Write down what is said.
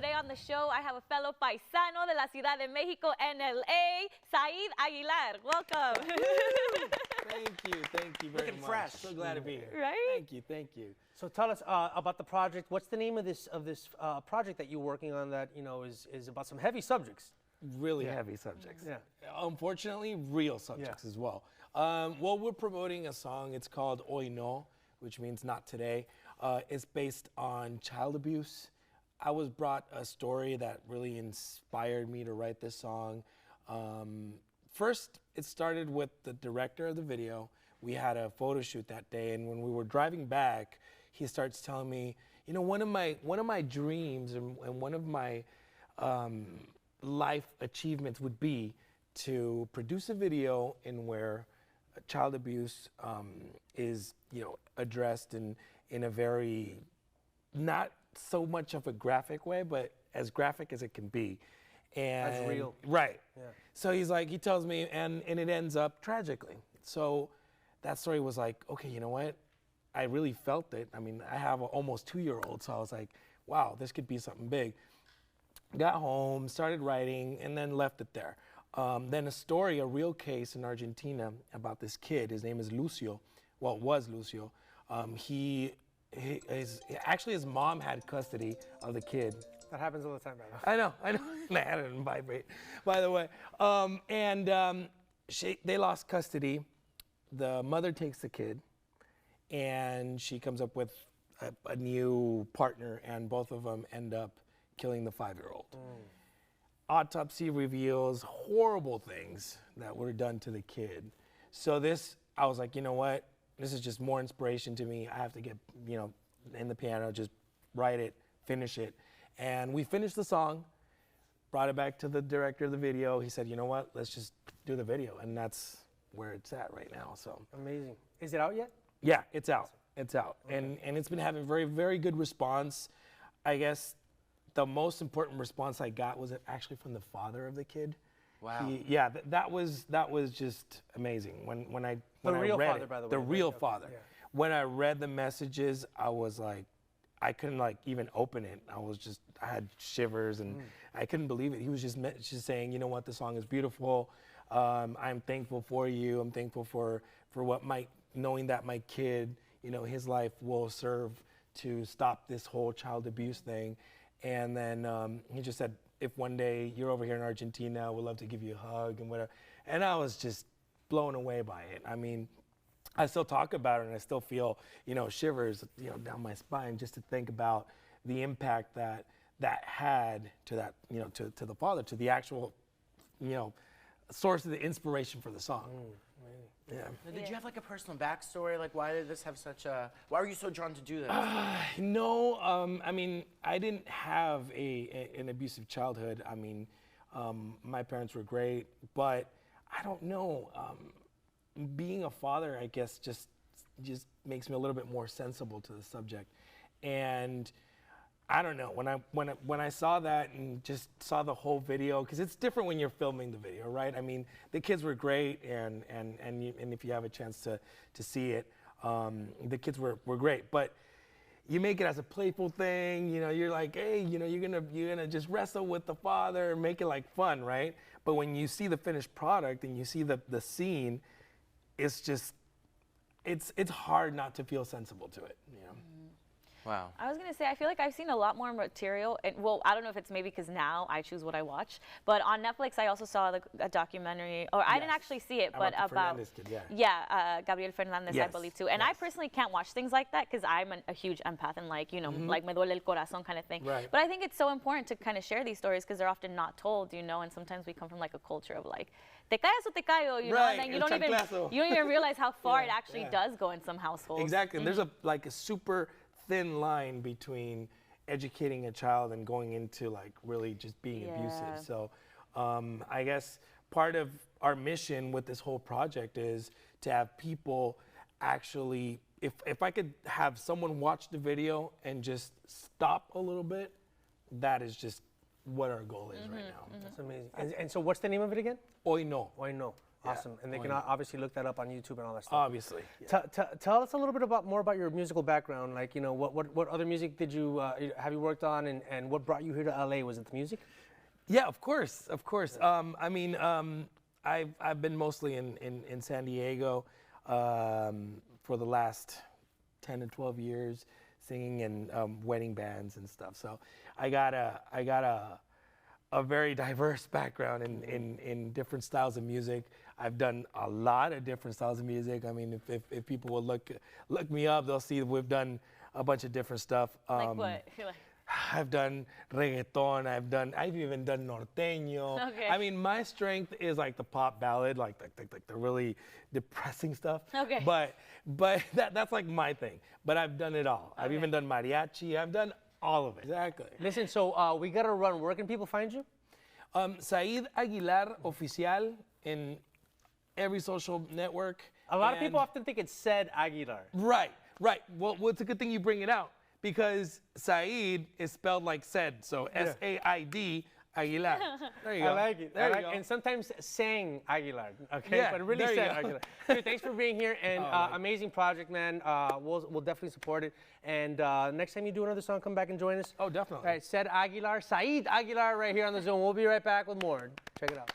Today on the show, I have a fellow paisano de la Ciudad de Mexico and LA, Said Aguilar. Welcome. Thank you very much. Fresh. So glad to be here. Right? Thank you. So tell us about the project. What's the name of this project that you're working on that is about some heavy subjects? Really heavy subjects. Yeah. Unfortunately, real subjects as well. Well, we're promoting a song. It's called Oino, which means not today. It's based on child abuse. I was brought a story that really inspired me to write this song. First, it started with the director of the video. We had a photo shoot that day, and when we were driving back, he starts telling me, you know, one of my dreams and one of my life achievements would be to produce a video in where child abuse is, you know, addressed in a very, not so much of a graphic way, but as graphic as it can be. And as real. Right. Yeah. So he's like, he tells me, and it ends up tragically. So that story was like, okay, you know what? I really felt it. I mean, I have an almost 2-year-old, so I was like, wow, this could be something big. Got home, started writing, and then left it there. Then a story, a real case in Argentina about this kid. His name is Lucio. Well, it was Lucio. Actually, his mom had custody of the kid. That happens all the time, by I know. Nah, I didn't vibrate, by the way. They lost custody. The mother takes the kid, and she comes up with a new partner, and both of them end up killing the 5-year-old. Autopsy reveals horrible things that were done to the kid. So I was like, you know what? This is just more inspiration to me. I have to get, you know, in the piano, just write it, finish it. And we finished the song, brought it back to the director of the video. He said, you know what? Let's just do the video. And that's where it's at right now. So Amazing. Is it out yet? yeah, it's out. It's out. Okay. And it's been having very, very good response. I guess the most important response I got was actually from the father of the kid. Wow. That was just amazing. When I real read father, it, by the way. the real Okay, father. yeah. When I read the messages, I was like, I couldn't like even open it. I had shivers, and I couldn't believe it. He was just saying, you know what, the song is beautiful. I'm thankful for you. I'm thankful for knowing that my kid, you know, his life will serve to stop this whole child abuse thing. And then he just said, if one day you're over here in Argentina, I would love to give you a hug and whatever. And I was just blown away by it. I mean, I still talk about it, and I still feel, you know, shivers, you know, down my spine just to think about the impact that had to that, you know, to the father, to the actual, you know, source of the inspiration for the song. Yeah. Now, did you have like a personal backstory? Like, why did this have why were you so drawn to do this? No, I mean, I didn't have an abusive childhood. I mean, my parents were great, but I don't know. Being a father, I guess, just makes me a little bit more sensible to the subject. And I don't know, when I saw that and just saw the whole video, because it's different when you're filming the video, right? I mean, the kids were great, and if you have a chance to see it, the kids were great. But you make it as a playful thing, you know, you're like, hey, you know, you're gonna just wrestle with the father and make it like fun, right? But when you see the finished product and you see the scene, it's just, it's hard not to feel sensible to it, you know? Wow. I was going to say, I feel like I've seen a lot more material. And, well, I don't know if it's maybe because now I choose what I watch. But on Netflix, I also saw a documentary, or I didn't actually see it, but about the Fernandez kid, Gabriel Fernandez, I Yes. believe, too. And I personally can't watch things like that because I'm a huge empath and, like, you know, like me duele el corazón kind of thing. Right. But I think it's so important to kind of share these stories because they're often not told, you know, and sometimes we come from, like, a culture of, like, te callas o te callo, you know, and then you don't even realize how far it actually does go in some households. Exactly. And there's a super thin line between educating a child and going into like really just being abusive. So I guess part of our mission with this whole project is to have people actually, if I could have someone watch the video and just stop a little bit, that is just what our goal is right now. That's amazing. And so what's the name of it again? Oino. Oino. Awesome. And they can obviously look that up on YouTube and all that stuff. Obviously. Yeah. Tell us a little bit more about your musical background. Like, you know, what other music did you have you worked on, and what brought you here to LA? Was it the music? Yeah, of course. I mean, I've been mostly in San Diego for the last 10 to 12 years, singing in wedding bands and stuff. So I got a very diverse background in different styles of music. I've done a lot of different styles of music. I mean, if people will look me up, they'll see that we've done a bunch of different stuff. Like what? I've done reggaeton. I've even done norteño. Okay. I mean, my strength is like the pop ballad, like the really depressing stuff. Okay. But that's like my thing. But I've done it all. Okay. I've even done mariachi. I've done all of it. Exactly. Listen, so we got to run. Where can people find you? Said Aguilar Oficial in every social network. A lot of people often think it's said Aguilar. Right. Well, it's a good thing you bring it out, because Said is spelled like said, so S-A-I-D, Aguilar. There you go. I like it. There you go. And sometimes sang Aguilar, okay? Yeah, but really said Aguilar. Dude, thanks for being here, and amazing project, man. We'll definitely support it. And next time you do another song, come back and join us. Oh, definitely. All right, Said Aguilar right here on the Zoom. We'll be right back with more. Check it out.